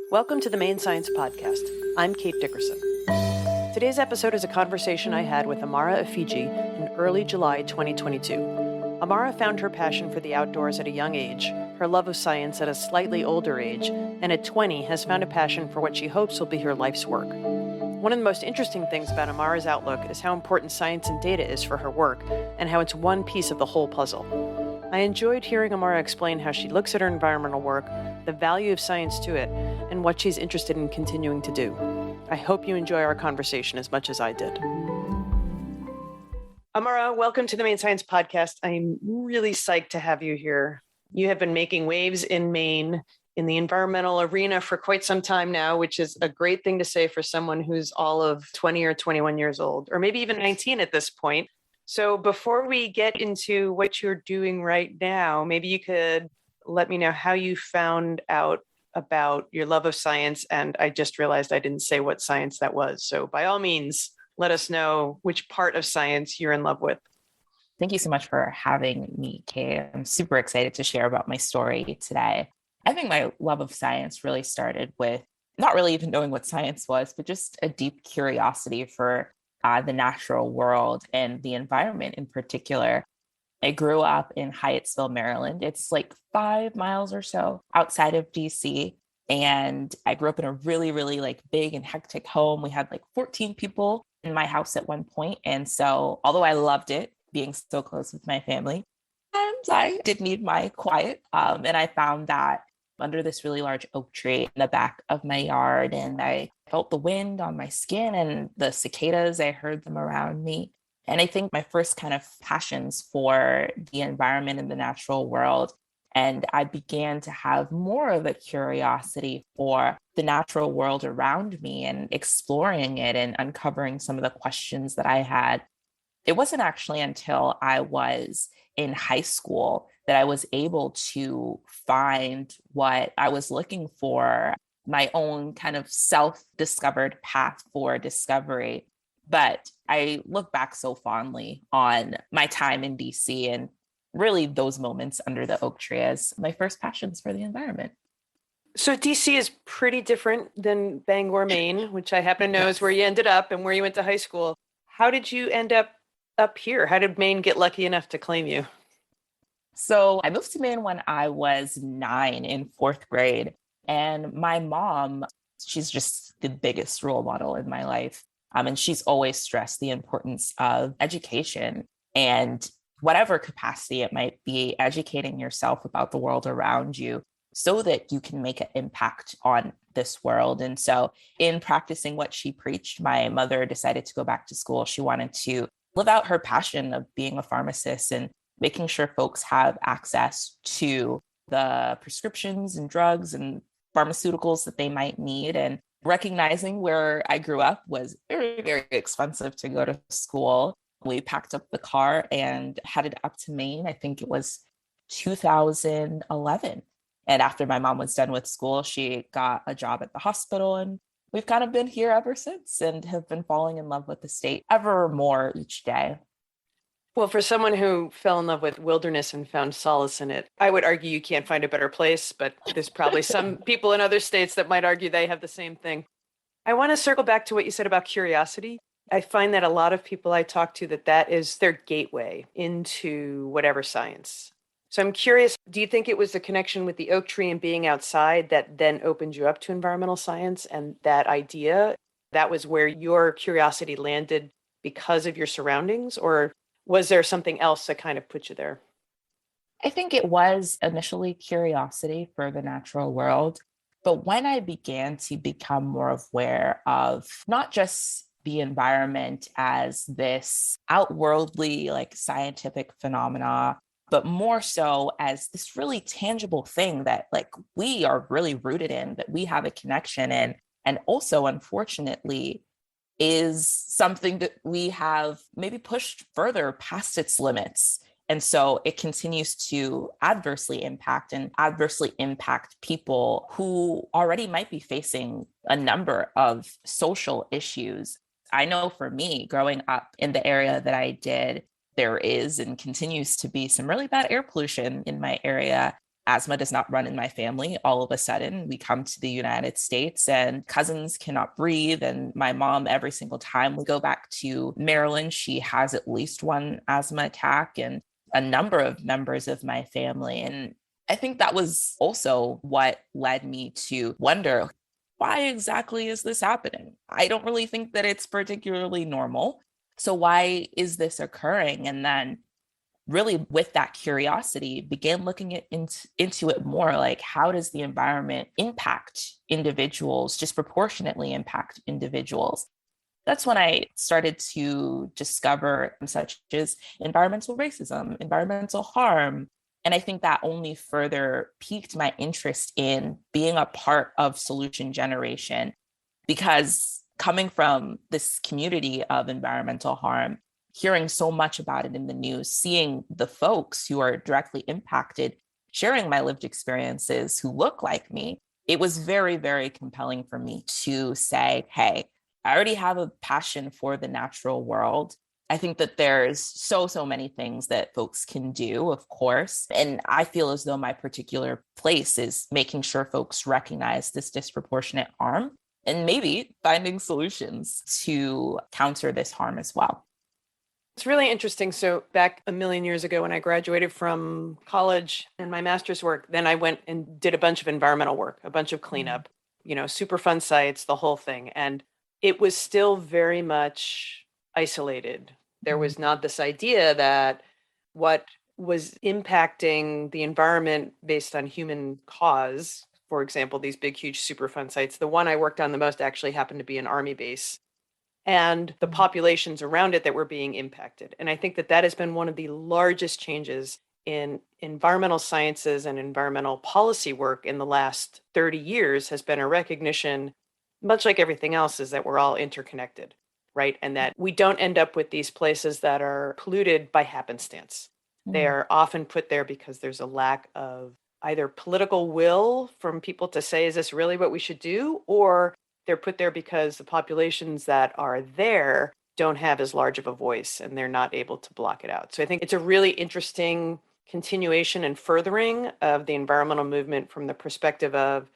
Welcome to the Maine Science Podcast. I'm Kate Dickerson. Today's episode is a conversation I had with Amara Ifeji in early July 2022. Amara found her passion for the outdoors at a young age, her love of science at a slightly older age, and at 20 has found a passion for what she hopes will be her life's work. One of the most interesting things about Amara's outlook is how important science and data is for her work, and how it's one piece of the whole puzzle. I enjoyed hearing Amara explain how she looks at her environmental work, the value of science to it, and what she's interested in continuing to do. I hope you enjoy our conversation as much as I did. Amara, welcome to the Maine Science Podcast. I'm really psyched to have you here. You have been making waves in Maine in the environmental arena for quite some time now, which is a great thing to say for someone who's all of 20 or 21 years old, or maybe even 19 at this point. So before we get into what you're doing right now, maybe you could let me know how you found out about your love of science. And I just realized I didn't say what science that was. So by all means, let us know which part of science you're in love with. Thank you so much for having me, Kate. I'm super excited to share about my story today. I think my love of science really started with not really even knowing what science was, but just a deep curiosity for the natural world and the environment in particular. I grew up in Hyattsville, Maryland. It's like 5 miles or so outside of DC. And I grew up in a really, really big and hectic home. We had 14 people in my house at one point. And so although I loved it, being so close with my family, sometimes I did need my quiet. And I found that under this really large oak tree in the back of my yard, and I felt the wind on my skin and the cicadas, I heard them around me. And I think my first kind of passions for the environment and the natural world, and I began to have more of a curiosity for the natural world around me and exploring it and uncovering some of the questions that I had. It wasn't actually until I was in high school that I was able to find what I was looking for, my own kind of self-discovered path for discovery. But I look back so fondly on my time in DC and really those moments under the oak tree as my first passions for the environment. So DC is pretty different than Bangor, Maine, which I happen to know is where you ended up and where you went to high school. How did you end up here? How did Maine get lucky enough to claim you? So I moved to Maine when I was 9 in 4th grade. And my mom, she's just the biggest role model in my life. And she's always stressed the importance of education and whatever capacity it might be, educating yourself about the world around you so that you can make an impact on this world. And so in practicing what she preached, my mother decided to go back to school. She wanted to live out her passion of being a pharmacist and making sure folks have access to the prescriptions and drugs and pharmaceuticals that they might need. And recognizing where I grew up was very, very expensive to go to school, we packed up the car and headed up to Maine. I think it was 2011. And after my mom was done with school, she got a job at the hospital, and we've kind of been here ever since and have been falling in love with the state ever more each day. Well, for someone who fell in love with wilderness and found solace in it, I would argue you can't find a better place, but there's probably some people in other states that might argue they have the same thing. I want to circle back to what you said about curiosity. I find that a lot of people I talk to, that is their gateway into whatever science. So I'm curious, do you think it was the connection with the oak tree and being outside that then opened you up to environmental science, and that idea, that was where your curiosity landed because of your surroundings? Or was there something else that kind of put you there? I think it was initially curiosity for the natural world. But when I began to become more aware of not just the environment as this outworldly, scientific phenomena, but more so as this really tangible thing that we are really rooted in, that we have a connection in, and also, unfortunately, is something that we have maybe pushed further past its limits. And so it continues to adversely impact people who already might be facing a number of social issues. I know for me, growing up in the area that I did, there is and continues to be some really bad air pollution in my area. asthma does not run in my family. All of a sudden, we come to the United States and cousins cannot breathe. And my mom, every single time we go back to Maryland, she has at least one asthma attack, and a number of members of my family. And I think that was also what led me to wonder, why exactly is this happening? I don't really think that it's particularly normal. So why is this occurring? And then really with that curiosity began looking into it more, like how does the environment impact individuals, disproportionately impact individuals? That's when I started to discover such as environmental racism, environmental harm. And I think that only further piqued my interest in being a part of solution generation, because coming from this community of environmental harm, hearing so much about it in the news, seeing the folks who are directly impacted, sharing my lived experiences who look like me, it was very, very compelling for me to say, hey, I already have a passion for the natural world. I think that there's so many things that folks can do, of course. And I feel as though my particular place is making sure folks recognize this disproportionate harm and maybe finding solutions to counter this harm as well. It's really interesting. So back a million years ago when I graduated from college and my master's work, then I went and did a bunch of environmental work, a bunch of cleanup, Superfund sites, the whole thing. And it was still very much isolated. There was not this idea that what was impacting the environment based on human cause, for example, these big, huge Superfund sites, the one I worked on the most actually happened to be an Army base, and the populations around it that were being impacted. And I think that that has been one of the largest changes in environmental sciences and environmental policy work in the last 30 years has been a recognition, much like everything else, is that we're all interconnected, right? And that we don't end up with these places that are polluted by happenstance. They are often put there because there's a lack of either political will from people to say, is this really what we should do? Or they're put there because the populations that are there don't have as large of a voice and they're not able to block it out. So I think it's a really interesting continuation and furthering of the environmental movement from the perspective of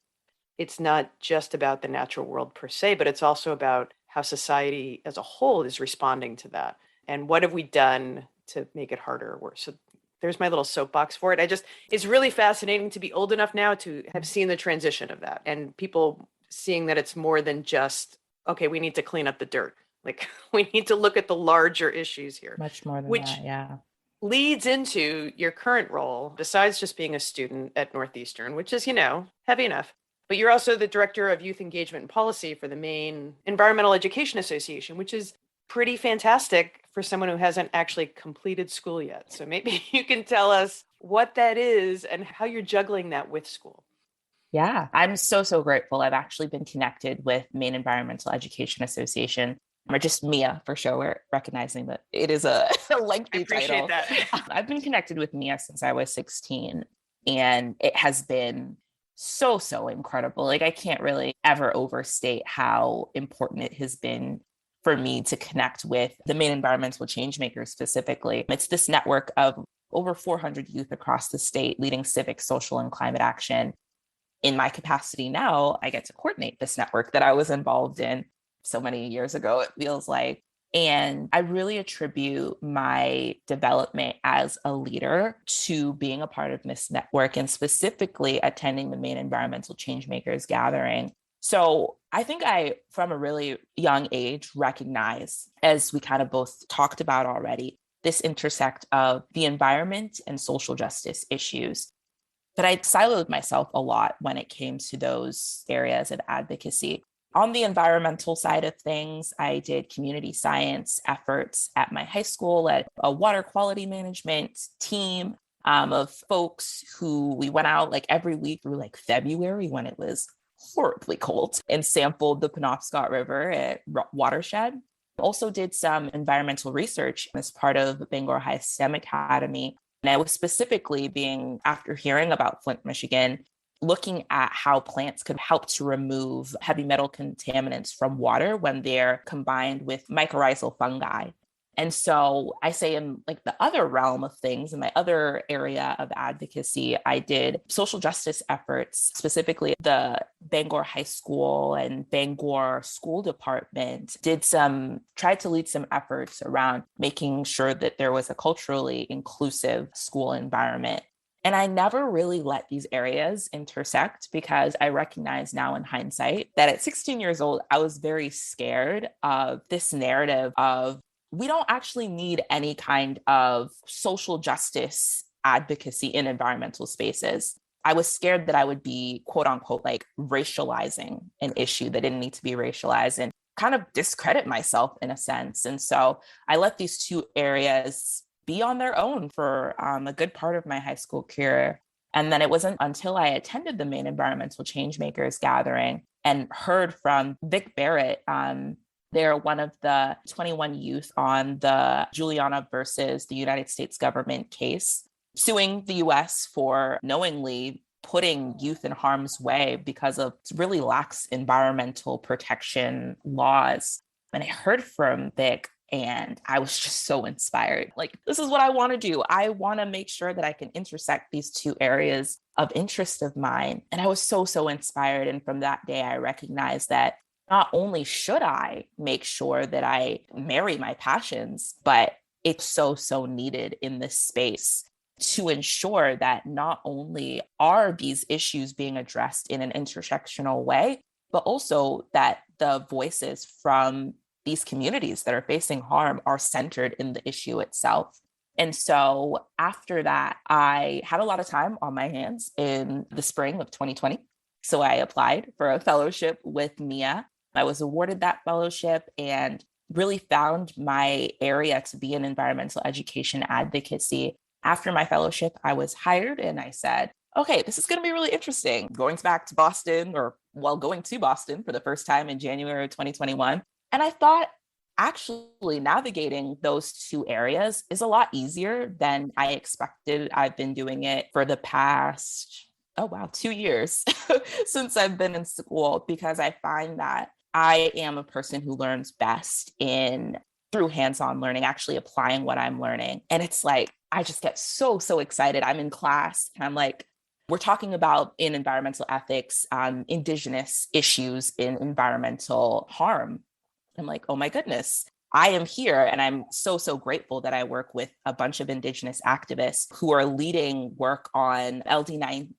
it's not just about the natural world per se, but it's also about how society as a whole is responding to that. And what have we done to make it harder or worse? So there's my little soapbox for it. It's really fascinating to be old enough now to have seen the transition of that and people seeing that it's more than just, okay, we need to clean up the dirt. Like we need to look at the larger issues here. Much more than which that, yeah. Leads into your current role, besides just being a student at Northeastern, which is, heavy enough. But you're also the director of youth engagement and policy for the Maine Environmental Education Association, which is pretty fantastic for someone who hasn't actually completed school yet. So maybe you can tell us what that is and how you're juggling that with school. Yeah, I'm so grateful. I've actually been connected with Maine Environmental Education Association, or just MIA for sure. We're recognizing that it is a lengthy title. That. I've been connected with MIA since I was 16, and it has been so incredible. Like I can't really ever overstate how important it has been for me to connect with the Maine environmental change makers specifically. It's this network of over 400 youth across the state leading civic, social, and climate action. In my capacity now, I get to coordinate this network that I was involved in so many years ago, it feels like. And I really attribute my development as a leader to being a part of this network and specifically attending the Maine Environmental Changemakers gathering. So I think I, from a really young age, recognize, as we kind of both talked about already, this intersect of the environment and social justice issues. But I siloed myself a lot when it came to those areas of advocacy. On the environmental side of things, I did community science efforts at my high school, at a water quality management team of folks who we went out like every week through like February when it was horribly cold and sampled the Penobscot River at Watershed. Also did some environmental research as part of Bangor High STEM Academy. And I was specifically after hearing about Flint, Michigan, looking at how plants could help to remove heavy metal contaminants from water when they're combined with mycorrhizal fungi. And so I say in like the other realm of things, in my other area of advocacy, I did social justice efforts, specifically the Bangor High School and Bangor School Department tried to lead some efforts around making sure that there was a culturally inclusive school environment. And I never really let these areas intersect because I recognize now in hindsight that at 16 years old, I was very scared of this narrative of we don't actually need any kind of social justice advocacy in environmental spaces. I was scared that I would be, quote unquote, like racializing an issue that didn't need to be racialized and kind of discredit myself in a sense. And so I let these two areas be on their own for a good part of my high school career. And then it wasn't until I attended the Maine Environmental Changemakers gathering and heard from Vic Barrett. They're one of the 21 youth on the Juliana versus the United States government case, suing the US for knowingly putting youth in harm's way because of really lax environmental protection laws. And I heard from Vic and I was just so inspired. Like, this is what I want to do. I want to make sure that I can intersect these two areas of interest of mine. And I was so inspired. And from that day, I recognized that not only should I make sure that I marry my passions, but it's so needed in this space to ensure that not only are these issues being addressed in an intersectional way, but also that the voices from these communities that are facing harm are centered in the issue itself. And so after that, I had a lot of time on my hands in the spring of 2020. So I applied for a fellowship with MIA. I was awarded that fellowship and really found my area to be in environmental education advocacy. After my fellowship, I was hired and I said, okay, this is going to be really interesting. Going to Boston for the first time in January of 2021. And I thought actually navigating those two areas is a lot easier than I expected. I've been doing it for the past, 2 years since I've been in school, because I find that I am a person who learns best through hands-on learning, actually applying what I'm learning. And it's like, I just get so excited. I'm in class and I'm like, we're talking about in environmental ethics, Indigenous issues in environmental harm. I'm like, oh my goodness, I am here. And I'm so grateful that I work with a bunch of Indigenous activists who are leading work on LD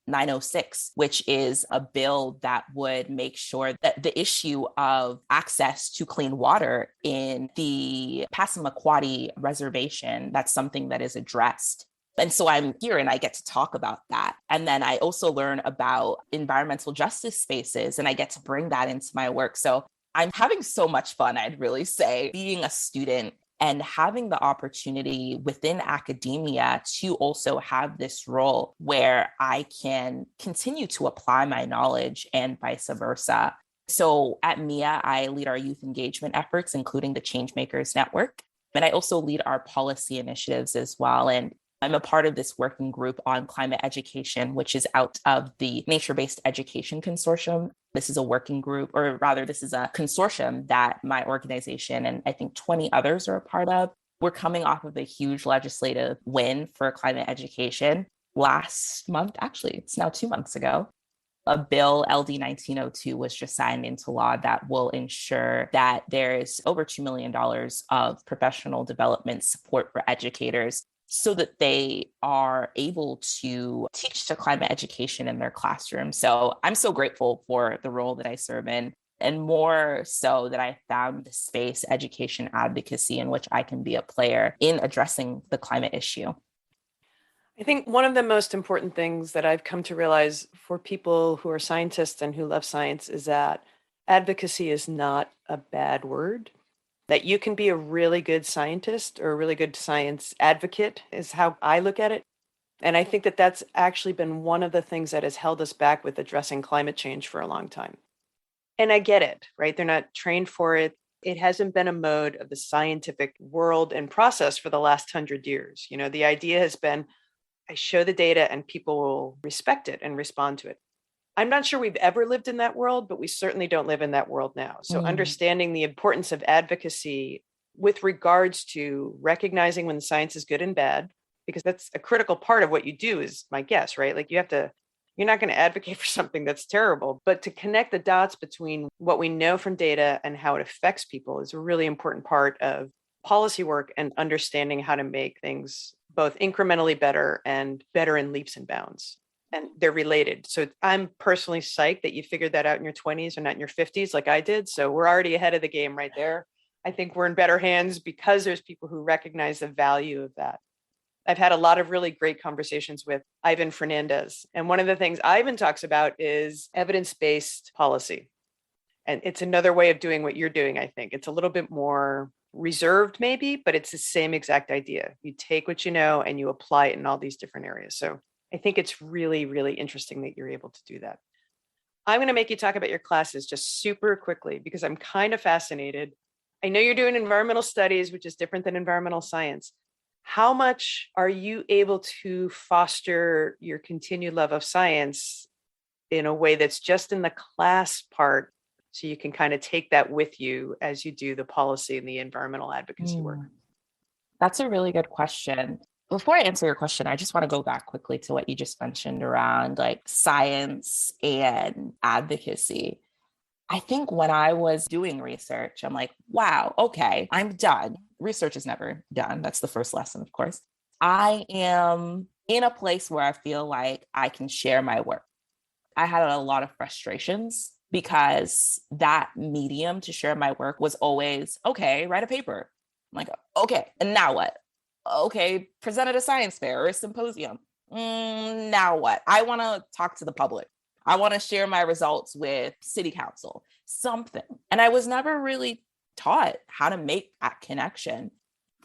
906, which is a bill that would make sure that the issue of access to clean water in the Passamaquoddy Reservation, that's something that is addressed. And so I'm here and I get to talk about that. And then I also learn about environmental justice spaces and I get to bring that into my work. So I'm having so much fun, I'd really say, being a student and having the opportunity within academia to also have this role where I can continue to apply my knowledge and vice versa. So at MIA, I lead our youth engagement efforts, including the Changemakers Network. And I also lead our policy initiatives as well. And I'm a part of this working group on climate education, which is out of the Nature-Based Education Consortium. This is a working group, or rather, this is a consortium that my organization and I think 20 others are a part of. We're coming off of a huge legislative win for climate education last month. Actually, it's now 2 months ago. A bill, LD 1902, was just signed into law that will ensure that there's over $2 million of professional development support for educators so that they are able to teach to climate education in their classroom. So I'm so grateful for the role that I serve in, and more so that I found the space, education advocacy, in which I can be a player in addressing the climate issue. I think one of the most important things that I've come to realize for people who are scientists and who love science is that advocacy is not a bad word. That you can be a really good scientist or a really good science advocate is how I look at it. And I think that that's actually been one of the things that has held us back with addressing climate change for a long time. And I get it, right? They're not trained for it. It hasn't been a mode of the scientific world and process for the last 100 years. You know, the idea has been, I show the data and people will respect it and respond to it. I'm not sure we've ever lived in that world, but we certainly don't live in that world now. So understanding the importance of advocacy with regards to recognizing when the science is good and bad, because that's a critical part of what you do, is my guess, right? Like you're not going to advocate for something that's terrible, but to connect the dots between what we know from data and how it affects people is a really important part of policy work and understanding how to make things both incrementally better and better in leaps and bounds. And they're related. So I'm personally psyched that you figured that out in your 20s or not in your 50s like I did. So we're already ahead of the game right there. I think we're in better hands because there's people who recognize the value of that. I've had a lot of really great conversations with Ivan Fernandez. And one of the things Ivan talks about is evidence-based policy. And it's another way of doing what you're doing, I think. It's a little bit more reserved maybe, but it's the same exact idea. You take what you know and you apply it in all these different areas. So I think it's really, really interesting that you're able to do that. I'm going to make you talk about your classes just super quickly because I'm kind of fascinated. I know you're doing environmental studies, which is different than environmental science. How much are you able to foster your continued love of science in a way that's just in the class part, so you can kind of take that with you as you do the policy and the environmental advocacy work? That's a really good question. Before I answer your question, I just want to go back quickly to what you just mentioned around like science and advocacy. I think when I was doing research, I'm like, wow, okay, I'm done. Research is never done. That's the first lesson, of course. I am in a place where I feel like I can share my work. I had a lot of frustrations because that medium to share my work was always, okay, write a paper. I'm like, okay, and now what? Okay, present at a science fair or a symposium. Now what? I want to talk to the public. I want to share my results with city council, something. And I was never really taught how to make that connection,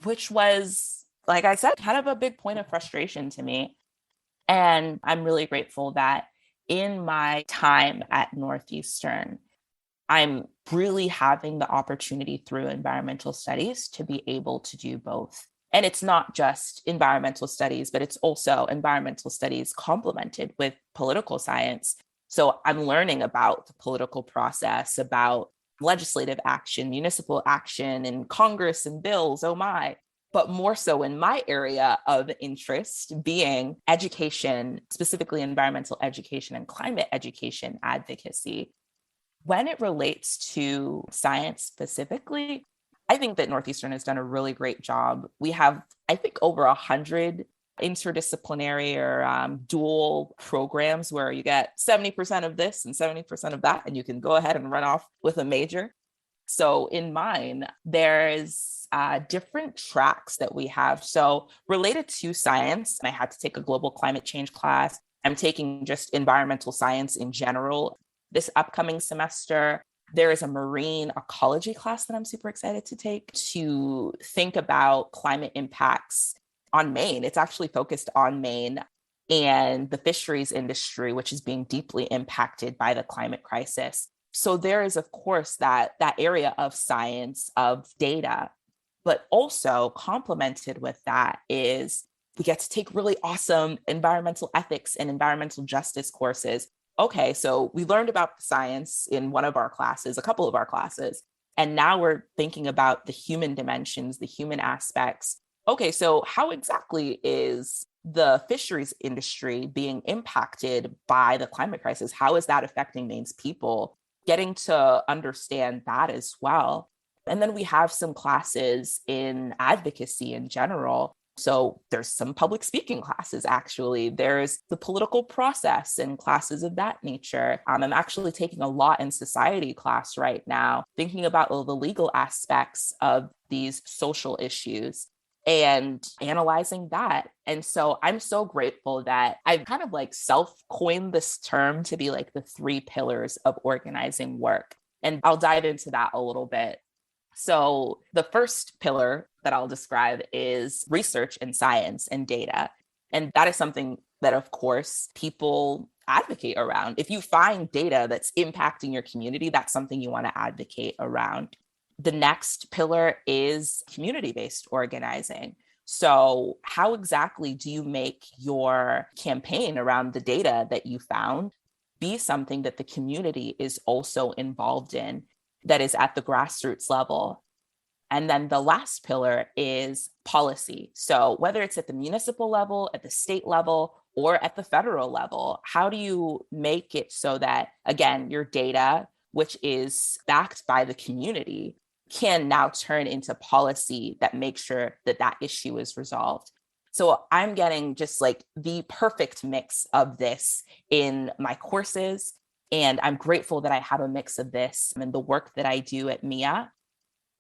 which was, like I said, kind of a big point of frustration to me. And I'm really grateful that in my time at Northeastern, I'm really having the opportunity through environmental studies to be able to do both. And it's not just environmental studies, but it's also environmental studies complemented with political science. So I'm learning about the political process, about legislative action, municipal action, and Congress and bills, oh my. But more so in my area of interest being education, specifically environmental education and climate education advocacy. When it relates to science specifically, I think that Northeastern has done a really great job. We have, I think, over 100 interdisciplinary or dual programs where you get 70% of this and 70% of that, and you can go ahead and run off with a major. So in mine, there's different tracks that we have. So related to science, I had to take a global climate change class. I'm taking just environmental science in general this upcoming semester. There is a marine ecology class that I'm super excited to take to think about climate impacts on Maine. It's actually focused on Maine and the fisheries industry, which is being deeply impacted by the climate crisis. So there is, of course, that area of science, of data, but also complemented with that is we get to take really awesome environmental ethics and environmental justice courses. Okay, so we learned about the science in one of our classes, a couple of our classes, and now we're thinking about the human dimensions, the human aspects. Okay, so how exactly is the fisheries industry being impacted by the climate crisis? How is that affecting Maine's people? Getting to understand that as well. And then we have some classes in advocacy in general. So there's some public speaking classes, actually. There's the political process and classes of that nature. I'm actually taking a law and society class right now, thinking about the legal aspects of these social issues and analyzing that. And so I'm so grateful that I've kind of like self-coined this term to be like the 3 pillars of organizing work. And I'll dive into that a little bit. So the first pillar that I'll describe is research and science and data. And that is something that, of course, people advocate around. If you find data that's impacting your community, that's something you want to advocate around. The next pillar is community-based organizing. So how exactly do you make your campaign around the data that you found be something that the community is also involved in, that is at the grassroots level? And then the last pillar is policy. So whether it's at the municipal level, at the state level, or at the federal level, how do you make it so that, again, your data, which is backed by the community, can now turn into policy that makes sure that that issue is resolved? So I'm getting just like the perfect mix of this in my courses. And I'm grateful that I have a mix of this in the work that I do at MIA.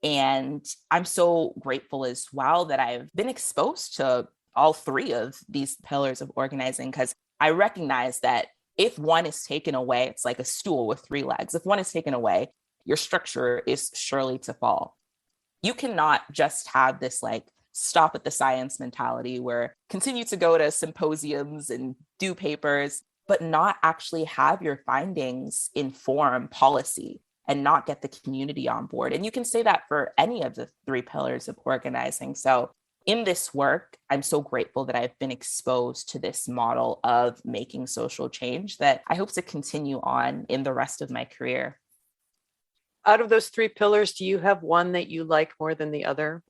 And I'm so grateful as well that I've been exposed to all three of these pillars of organizing, because I recognize that if one is taken away, it's like a stool with three legs. If one is taken away, your structure is surely to fall. You cannot just have this like stop at the science mentality where continue to go to symposiums and do papers, but not actually have your findings inform policy and not get the community on board. And you can say that for any of the three pillars of organizing. So in this work, I'm so grateful that I've been exposed to this model of making social change that I hope to continue on in the rest of my career. Out of those three pillars, do you have one that you like more than the other?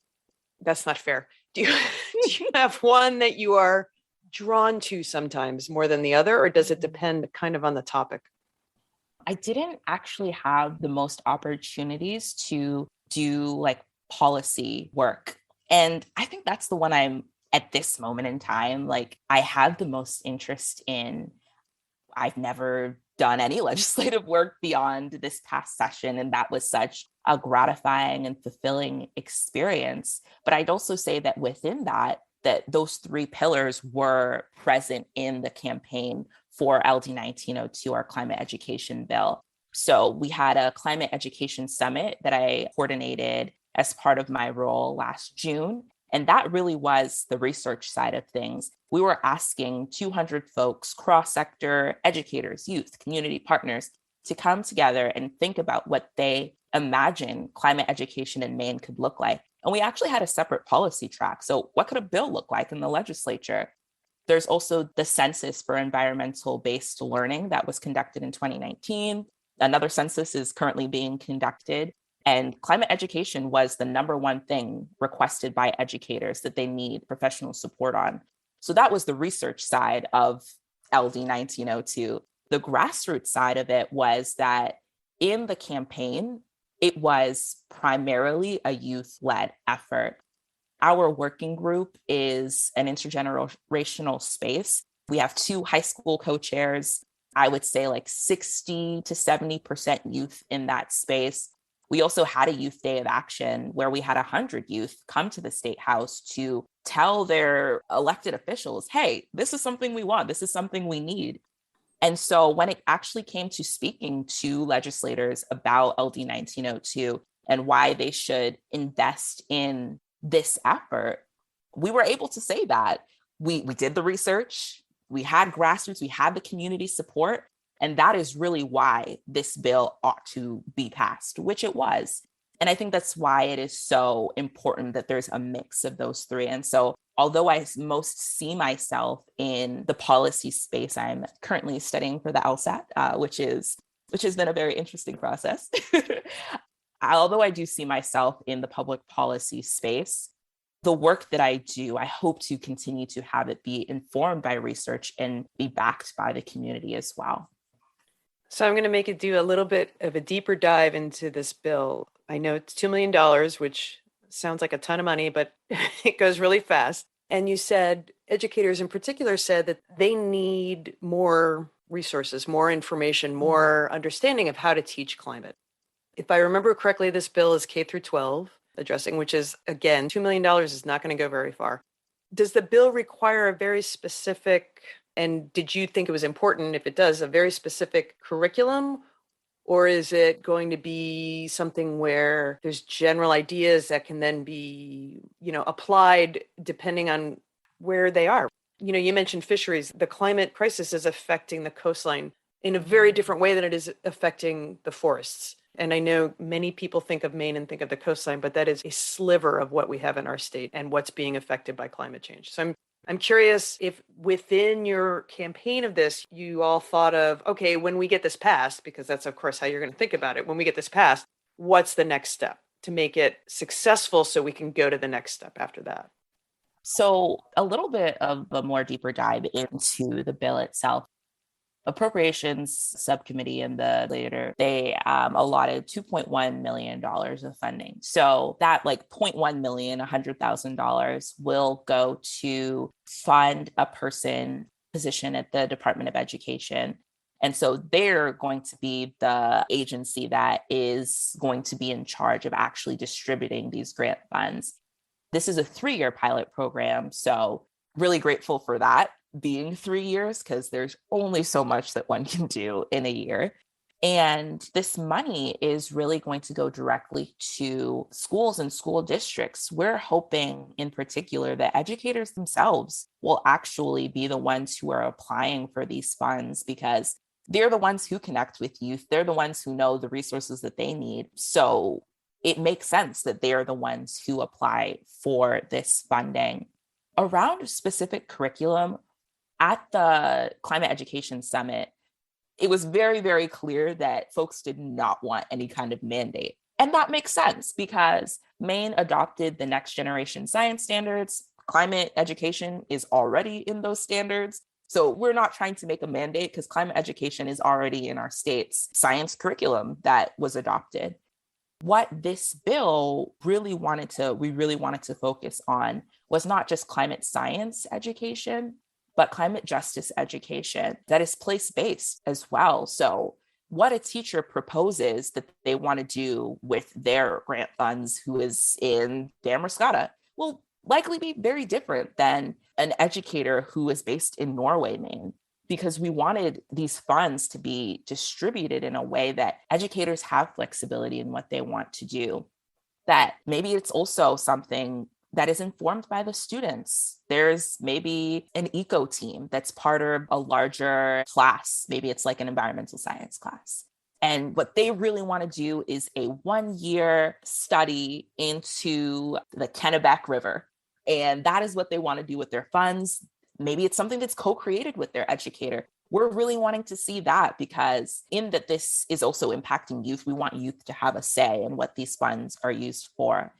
That's not fair. Do you have one that you are drawn to sometimes more than the other, or does it depend kind of on the topic? I didn't actually have the most opportunities to do like policy work. And I think that's the one I'm at this moment in time, like I have the most interest in. I've never done any legislative work beyond this past session, and that was such a gratifying and fulfilling experience. But I'd also say that within that those three pillars were present in the campaign for LD 1902, our climate education bill. So we had a climate education summit that I coordinated as part of my role last June. And that really was the research side of things. We were asking 200 folks, cross-sector educators, youth, community partners, to come together and think about what they imagine climate education in Maine could look like. And we actually had a separate policy track. So what could a bill look like in the legislature? There's also the census for environmental-based learning that was conducted in 2019. Another census is currently being conducted. And climate education was the number one thing requested by educators that they need professional support on. So that was the research side of LD 1902. The grassroots side of it was that in the campaign, it was primarily a youth-led effort. Our working group is an intergenerational space. We have 2 high school co-chairs. I would say like 60 to 70% youth in that space. We also had a youth day of action where we had 100 youth come to the State House to tell their elected officials, hey, this is something we want. This is something we need. And so when it actually came to speaking to legislators about LD 1902 and why they should invest in this effort, we were able to say that. We did the research, we had grassroots, we had the community support, and that is really why this bill ought to be passed, which it was. And I think that's why it is so important that there's a mix of those three. And so although I most see myself in the policy space, I'm currently studying for the LSAT, which has been a very interesting process. Although I do see myself in the public policy space, the work that I do, I hope to continue to have it be informed by research and be backed by the community as well. So I'm going to make it do a little bit of a deeper dive into this bill. I know it's $2 million, which sounds like a ton of money, but it goes really fast. And you said, educators in particular said that they need more resources, more information, more understanding of how to teach climate. If I remember correctly, this bill is K through 12 addressing, which is, again, $2 million is not going to go very far. Does the bill require a very specific, and did you think it was important, if it does, a very specific curriculum? Or is it going to be something where there's general ideas that can then be, applied depending on where they are? You mentioned fisheries. The climate crisis is affecting the coastline in a very different way than it is affecting the forests. And I know many people think of Maine and think of the coastline, but that is a sliver of what we have in our state and what's being affected by climate change. So I'm curious if within your campaign of this, you all thought of, okay, when we get this passed, because that's of course how you're going to think about it. When we get this passed, what's the next step? to make it successful so we can go to the next step after that? So a little bit of a more deeper dive into the bill itself. Appropriations Subcommittee and the later, they allotted $2.1 million of funding. So that like $0.1 million, $100,000 will go to fund a position at the Department of Education. And so they're going to be the agency that is going to be in charge of actually distributing these grant funds. This is a 3-year pilot program. So really grateful for that being 3 years, because there's only so much that one can do in a year. And this money is really going to go directly to schools and school districts. We're hoping in particular that educators themselves will actually be the ones who are applying for these funds, because they're the ones who connect with youth. They're the ones who know the resources that they need. So it makes sense that they're the ones who apply for this funding. Around specific curriculum, at the Climate Education Summit, it was very, very clear that folks did not want any kind of mandate. And that makes sense because Maine adopted the next generation science standards. Climate education is already in those standards. So we're not trying to make a mandate because climate education is already in our state's science curriculum that was adopted. What this bill we really wanted to focus on was not just climate science education, but climate justice education that is place-based as well. So what a teacher proposes that they want to do with their grant funds who is in Damariscotta will likely be very different than an educator who is based in Norway, Maine, because we wanted these funds to be distributed in a way that educators have flexibility in what they want to do. That maybe it's also something that is informed by the students. There's maybe an eco team that's part of a larger class. Maybe it's like an environmental science class. And what they really want to do is a 1-year study into the Kennebec River. And that is what they want to do with their funds. Maybe it's something that's co-created with their educator. We're really wanting to see that because in that this is also impacting youth, we want youth to have a say in what these funds are used for.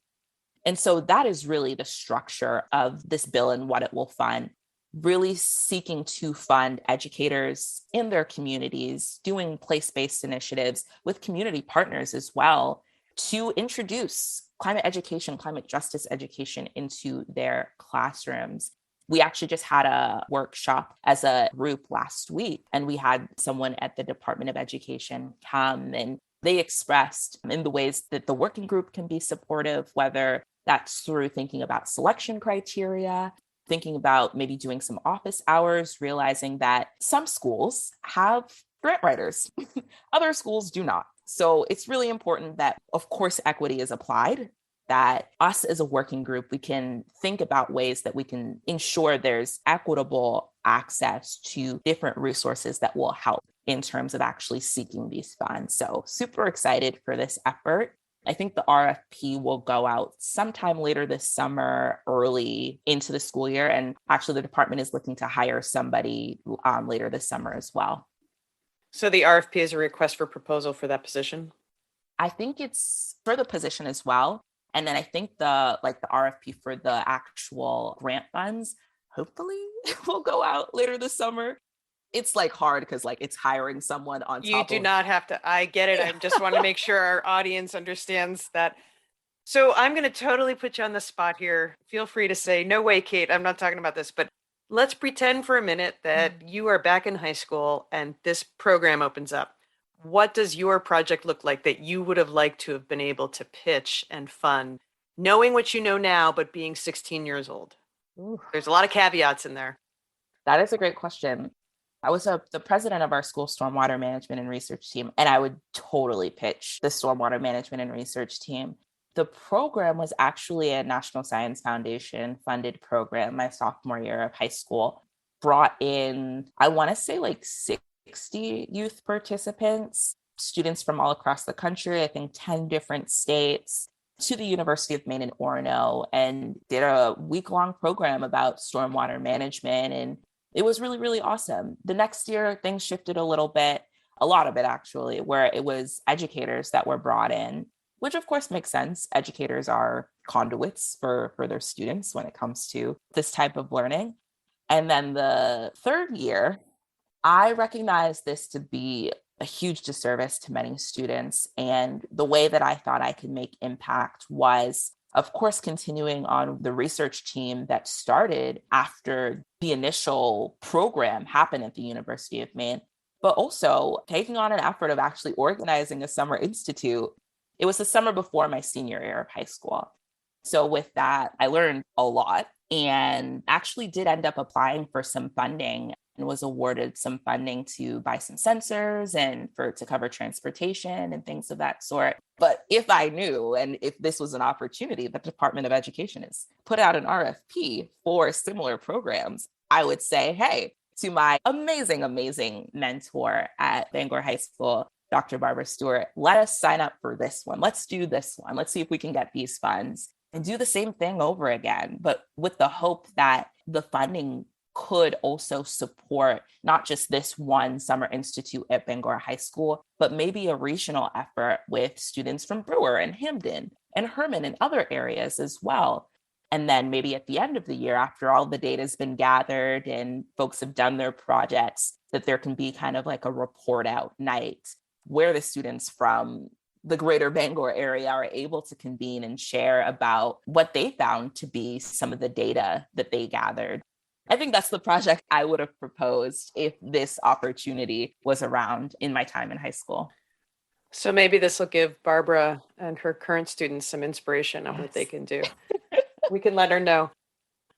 And so that is really the structure of this bill and what it will fund, really seeking to fund educators in their communities, doing place-based initiatives with community partners as well to introduce climate education, climate justice education into their classrooms. We actually just had a workshop as a group last week, and we had someone at the Department of Education come and they expressed in the ways that the working group can be supportive, whether that's through thinking about selection criteria, thinking about maybe doing some office hours, realizing that some schools have grant writers, other schools do not. So it's really important that, of course, equity is applied, that us as a working group, we can think about ways that we can ensure there's equitable access to different resources that will help in terms of actually seeking these funds. So super excited for this effort. I think the RFP will go out sometime later this summer, early into the school year. And actually the department is looking to hire somebody later this summer as well. So the RFP is a request for proposal for that position? I think it's for the position as well. And then I think the RFP for the actual grant funds, hopefully will go out later this summer. It's hard because it's hiring someone on top of. You do not have to. I get it. I just want to make sure our audience understands that. So I'm going to totally put you on the spot here. Feel free to say, no way, Kate, I'm not talking about this, but let's pretend for a minute that you are back in high school and this program opens up. What does your project look like that you would have liked to have been able to pitch and fund, knowing what you know now, but being 16 years old? Ooh. There's a lot of caveats in there. That is a great question. I was the president of our school stormwater management and research team, and I would totally pitch the stormwater management and research team. The program was actually a National Science Foundation funded program my sophomore year of high school, brought in, I want to say 60 youth participants, students from all across the country, I think 10 different states, to the University of Maine in Orono, and did a week-long program about stormwater management. And it was really, really awesome. The next year, things shifted a little bit, a lot of it actually, where it was educators that were brought in. which of course makes sense. Educators are conduits for their students when it comes to this type of learning. And then the third year, I recognize this to be a huge disservice to many students. And the way that I thought I could make impact was, of course, continuing on the research team that started after the initial program happened at the University of Maine, but also taking on an effort of actually organizing a summer institute. It was the summer before my senior year of high school. So with that, I learned a lot and actually did end up applying for some funding and was awarded some funding to buy some sensors and to cover transportation and things of that sort. But if I knew, and if this was an opportunity, the Department of Education has put out an RFP for similar programs, I would say, hey, to my amazing, amazing mentor at Bangor High School, Dr. Barbara Stewart, let us sign up for this one. Let's do this one. Let's see if we can get these funds and do the same thing over again, but with the hope that the funding could also support not just this one summer institute at Bangor High School, but maybe a regional effort with students from Brewer and Hamden and Herman and other areas as well. And then maybe at the end of the year, after all the data has been gathered and folks have done their projects, that there can be kind of like a report out night where the students from the greater Bangor area are able to convene and share about what they found to be some of the data that they gathered. I think that's the project I would have proposed if this opportunity was around in my time in high school. So maybe this will give Barbara and her current students some inspiration on what they can do. We can let her know.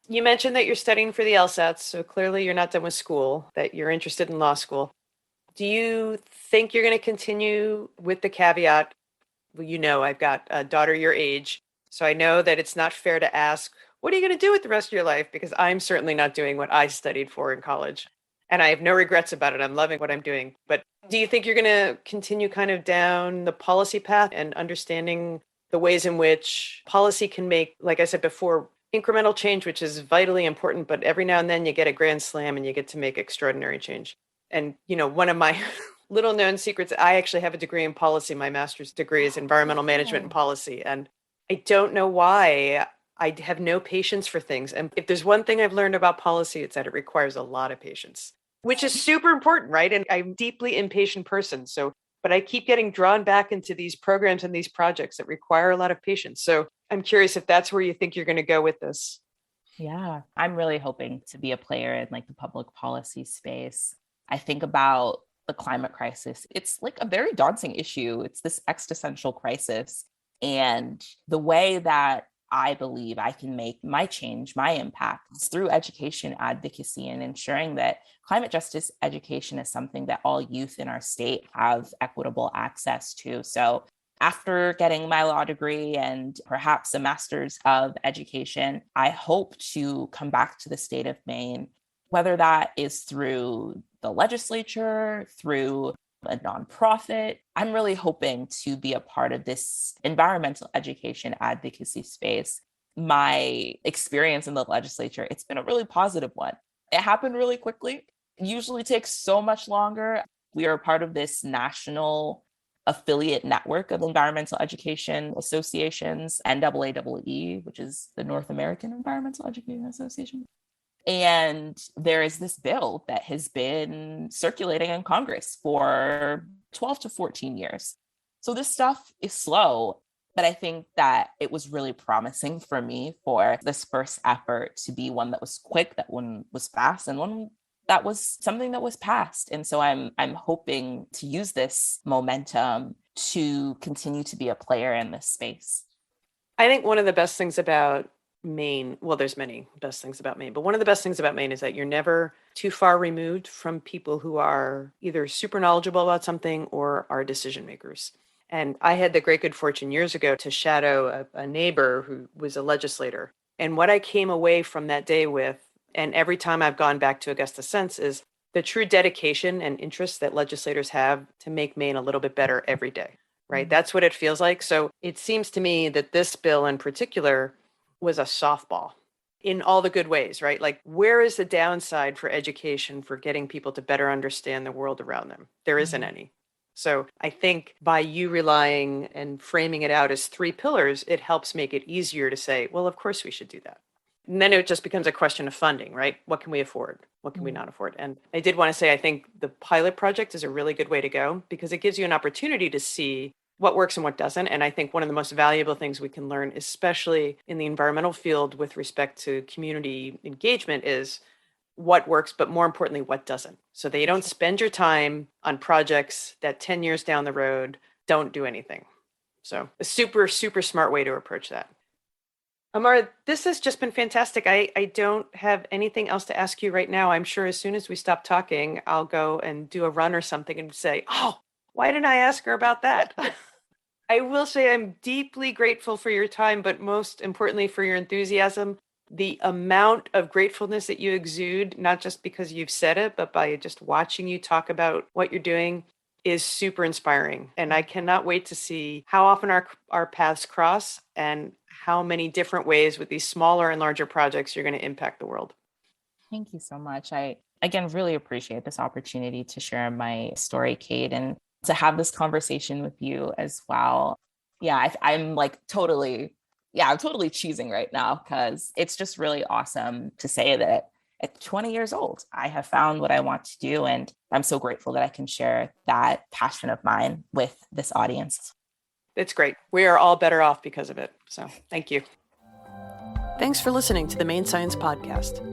You mentioned that you're studying for the LSATs, so clearly you're not done with school, that you're interested in law school. Do you think you're going to continue with the caveat? Well, you know, I've got a daughter your age, so I know that it's not fair to ask, what are you going to do with the rest of your life? Because I'm certainly not doing what I studied for in college. And I have no regrets about it. I'm loving what I'm doing. But do you think you're going to continue kind of down the policy path and understanding the ways in which policy can make, like I said before, incremental change, which is vitally important, but every now and then you get a grand slam and you get to make extraordinary change. And, you know, one of my little known secrets, I actually have a degree in policy. My master's degree is environmental management and policy. And I don't know why I have no patience for things. And if there's one thing I've learned about policy, it's that it requires a lot of patience, which is super important, right? And I'm a deeply impatient person. So, but I keep getting drawn back into these programs and these projects that require a lot of patience. So I'm curious if that's where you think you're going to go with this. Yeah, I'm really hoping to be a player in like the public policy space. I think about the climate crisis. It's like a very daunting issue. It's this existential crisis. And the way that I believe I can make my change, my impact is through education advocacy and ensuring that climate justice education is something that all youth in our state have equitable access to. So after getting my law degree and perhaps a master's of education, I hope to come back to the state of Maine, whether that is through the legislature, through a nonprofit. I'm really hoping to be a part of this environmental education advocacy space. My experience in the legislature, it's been a really positive one. It happened really quickly. It usually takes so much longer. We are part of this national affiliate network of environmental education associations, NAAEE, which is the North American Environmental Education Association. And there is this bill that has been circulating in Congress for 12 to 14 years. So this stuff is slow, but I think that it was really promising for me for this first effort to be one that was quick, that one was fast, and one that was something that was passed. And so I'm hoping to use this momentum to continue to be a player in this space. I think one of the best things about Maine, well, there's many best things about Maine, but one of the best things about Maine is that you're never too far removed from people who are either super knowledgeable about something or are decision makers. And I had the great good fortune years ago to shadow a neighbor who was a legislator. And what I came away from that day with, and every time I've gone back to Augusta since, is the true dedication and interest that legislators have to make Maine a little bit better every day, right? That's what it feels like. So it seems to me that this bill in particular was a softball in all the good ways, right? Like, where is the downside for education for getting people to better understand the world around them? There isn't any. So I think by you relying and framing it out as 3 pillars, it helps make it easier to say, well, of course we should do that. And then it just becomes a question of funding, right? What can we afford? What can we not afford? And I did want to say, I think the pilot project is a really good way to go because it gives you an opportunity to see what works and what doesn't. And I think one of the most valuable things we can learn, especially in the environmental field with respect to community engagement, is what works, but more importantly, what doesn't. So that you don't spend your time on projects that 10 years down the road don't do anything. So a super, super smart way to approach that. Amara, this has just been fantastic. I don't have anything else to ask you right now. I'm sure as soon as we stop talking, I'll go and do a run or something and say, oh, why didn't I ask her about that? I will say I'm deeply grateful for your time, but most importantly for your enthusiasm. The amount of gratefulness that you exude, not just because you've said it, but by just watching you talk about what you're doing is super inspiring. And I cannot wait to see how often our paths cross and how many different ways with these smaller and larger projects you're going to impact the world. Thank you so much. I, again, really appreciate this opportunity to share my story, Kate, and to have this conversation with you as well. Yeah, I'm like totally cheesing right now because it's just really awesome to say that at 20 years old, I have found what I want to do. And I'm so grateful that I can share that passion of mine with this audience. It's great. We are all better off because of it. So thank you. Thanks for listening to the Maine Science Podcast.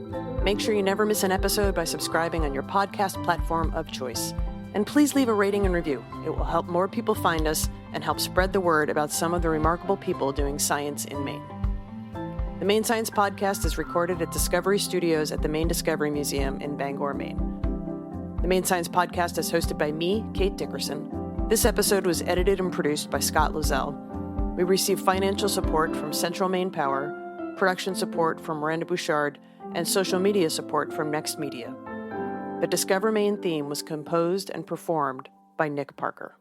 Make sure you never miss an episode by subscribing on your podcast platform of choice. And please leave a rating and review. It will help more people find us and help spread the word about some of the remarkable people doing science in Maine. The Maine Science Podcast is recorded at Discovery Studios at the Maine Discovery Museum in Bangor, Maine. The Maine Science Podcast is hosted by me, Kate Dickerson. This episode was edited and produced by Scott Loiselle. We received financial support from Central Maine Power, production support from Miranda Bouchard, and social media support from Next Media. The Discover Maine theme was composed and performed by Nick Parker.